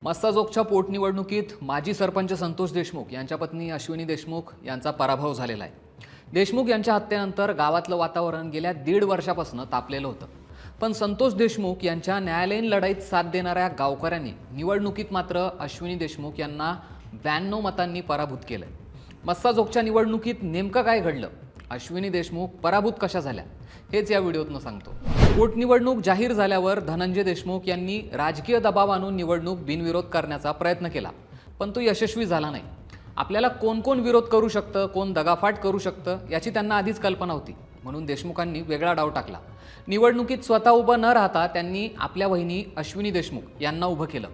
मस्साजोगच्या पोटनिवडणुकीत माजी सरपंच संतोष देशमुख यांच्या पत्नी अश्विनी देशमुख यांचा पराभव झालेला आहे। देशमुख यांच्या हत्येनंतर गावातलं वातावरण गेल्या 1.5 वर्षापासून तापलेलं होतं। पण संतोष देशमुख यांच्या न्यायालयीन लढाईत साथ देणाऱ्या गावकऱ्यांनी निवडणुकीत मात्र अश्विनी देशमुख यांना 92 मतांनी पराभूत केलं। मस्साजोगच्या निवडणुकीत नेमकं काय घडलं, अश्विनी देशमुख पराभूत कशा झाल्या, हेच या व्हिडिओतनं सांगतो। पोटनिवडणूक जाहीर झाल्यावर धनंजय देशमुख यांनी राजकीय दबाव आणून निवडणूक बिनविरोध करण्याचा प्रयत्न केला, पण तो यशस्वी झाला नाही। आपल्याला कोण कोण विरोध करू शकतं, कोण दगाफाट करू शकतं याची त्यांना आधीच कल्पना होती, म्हणून देशमुखांनी वेगळा डाव टाकला। निवडणुकीत स्वतः उभं न राहता त्यांनी आपल्या वहिनी अश्विनी देशमुख यांना उभं केलं,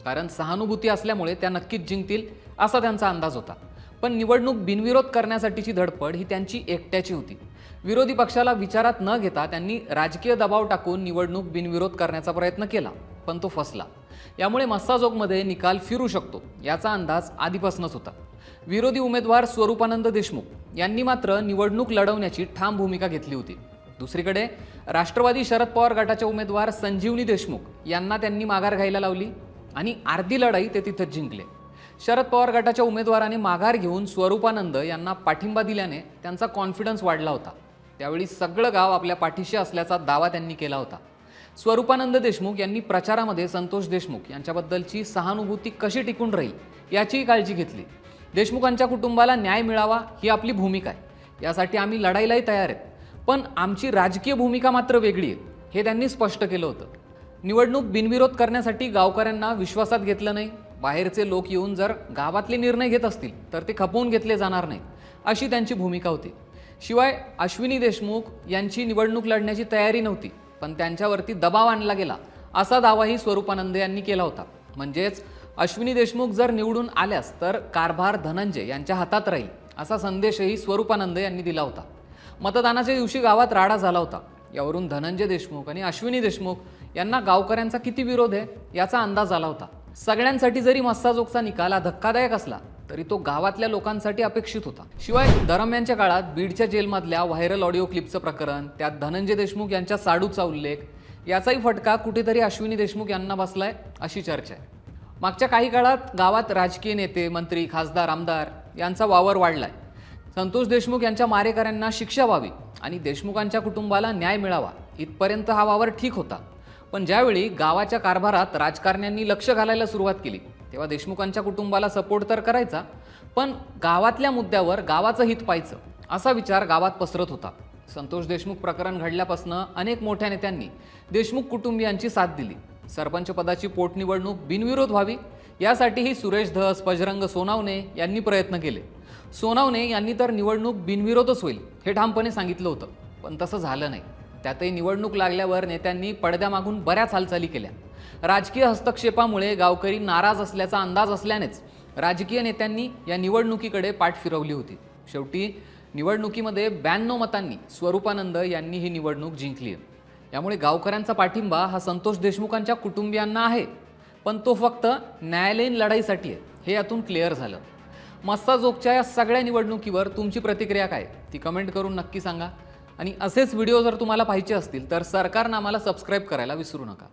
कारण सहानुभूती असल्यामुळे त्या नक्कीच जिंकतील असा त्यांचा अंदाज होता। पण निवडणूक बिनविरोध करण्यासाठीची धडपड ही त्यांची एकट्याची होती। विरोधी पक्षाला विचारात न घेता त्यांनी राजकीय दबाव टाकून निवडणूक बिनविरोध करण्याचा प्रयत्न केला, पण तो फसला। यामुळे मस्साजोगमध्ये निकाल फिरू शकतो याचा अंदाज आधीपासूनच होता। विरोधी उमेदवार स्वरूपानंद देशमुख यांनी मात्र निवडणूक लढवण्याची ठाम भूमिका घेतली होती। दुसरीकडे राष्ट्रवादी शरद पवार गटाचे उमेदवार संजीवनी देशमुख यांना त्यांनी माघार घ्यायला लावली आणि अर्धी लढाई ते तिथेच जिंकले। शरद पवार गटाच्या उमेदवारांनी माघार घेऊन स्वरूपानंद यांना पाठिंबा दिल्याने त्यांचा कॉन्फिडन्स वाढला होता। त्यावेळी सगळं गाव आपल्या पाठीशी असल्याचा दावा त्यांनी केला होता। स्वरूपानंद देशमुख यांनी प्रचारामध्ये संतोष देशमुख यांच्याबद्दलची सहानुभूती कशी टिकून राहील याचीही काळजी घेतली। देशमुखांच्या कुटुंबाला न्याय मिळावा ही आपली भूमिका आहे, यासाठी आम्ही लढाईलाही तयार आहेत, पण आमची राजकीय भूमिका मात्र वेगळी आहे, हे त्यांनी स्पष्ट केलं होतं। निवडणूक बिनविरोध करण्यासाठी गावकऱ्यांना विश्वासात घेतलं नाही। बाहेरचे लोक येऊन जर गावातले निर्णय घेत असतील तर ते खपवून घेतले जाणार नाही, अशी त्यांची भूमिका होती। शिवाय अश्विनी देशमुख यांची निवडणूक लढण्याची तयारी नव्हती, पण त्यांच्यावरती दबाव आणला गेला असा दावाही स्वरूपानंद यांनी केला होता। म्हणजेच अश्विनी देशमुख जर निवडून आल्यास तर कारभार धनंजय यांच्या हातात राहील असा संदेशही स्वरूपानंद यांनी दिला होता। मतदानाच्या दिवशी गावात राडा झाला होता। यावरून धनंजय देशमुख आणि अश्विनी देशमुख यांना गावकऱ्यांचा किती विरोध आहे याचा अंदाज आला होता। सगळ्यांसाठी जरी मस्साजोगचा निकाल हा धक्कादायक असला तरी तो गावातल्या लोकांसाठी अपेक्षित होता। शिवाय दरम्यानच्या काळात बीडच्या जेलमधल्या व्हायरल ऑडिओ क्लिपचं प्रकरण, त्यात धनंजय देशमुख यांच्या साडूचा उल्लेख, याचाही फटका कुठेतरी अश्विनी देशमुख यांना बसलाय अशी चर्चा आहे। मागच्या काही काळात गावात राजकीय नेते, मंत्री, खासदार, आमदार यांचा वावर वाढलाय। संतोष देशमुख यांच्या मारेकऱ्यांना शिक्षा व्हावी आणि देशमुखांच्या कुटुंबाला न्याय मिळावा इथपर्यंत हा वावर ठीक होता। पण ज्यावेळी गावाच्या कारभारात राजकारण्यांनी लक्ष घालायला सुरुवात केली तेव्हा देशमुखांच्या कुटुंबाला सपोर्ट तर करायचा, पण गावातल्या मुद्द्यावर गावाचं हित पाहायचं असा विचार गावात पसरत होता। संतोष देशमुख प्रकरण घडल्यापासून अनेक मोठ्या नेत्यांनी देशमुख कुटुंबियांची साथ दिली। सरपंच पदाची पोटनिवडणूक बिनविरोध व्हावी यासाठीही सुरेश धस, बजरंग सोनावणे यांनी प्रयत्न केले। सोनावणे यांनी तर निवडणूक बिनविरोधच होईल हे ठामपणे सांगितलं होतं, पण तसं झालं नाही। त्यातही निवडणूक लागल्यावर नेत्यांनी पडद्यामागून बऱ्याच हालचाली केल्या। राजकीय हस्तक्षेपामुळे गावकरी नाराज असल्याचा अंदाज असल्यानेच राजकीय नेत्यांनी या निवडणुकीकडे पाठ फिरवली होती। शेवटी निवडणुकीमध्ये 92 मतांनी स्वरूपानंद यांनी ही निवडणूक जिंकली आहे। यामुळे गावकऱ्यांचा पाठिंबा हा संतोष देशमुखांच्या कुटुंबियांना आहे, पण तो फक्त न्यायालयीन लढाईसाठी आहे, हे यातून क्लिअर झालं। मस्साजोगच्या या सगळ्या निवडणुकीवर तुमची प्रतिक्रिया काय ती कमेंट करून नक्की सांगा। आणि असेच व्हिडिओ जर तुम्हाला पाहिजे असतील तर सरकारनामाला सबस्क्राईब करायला विसरू नका।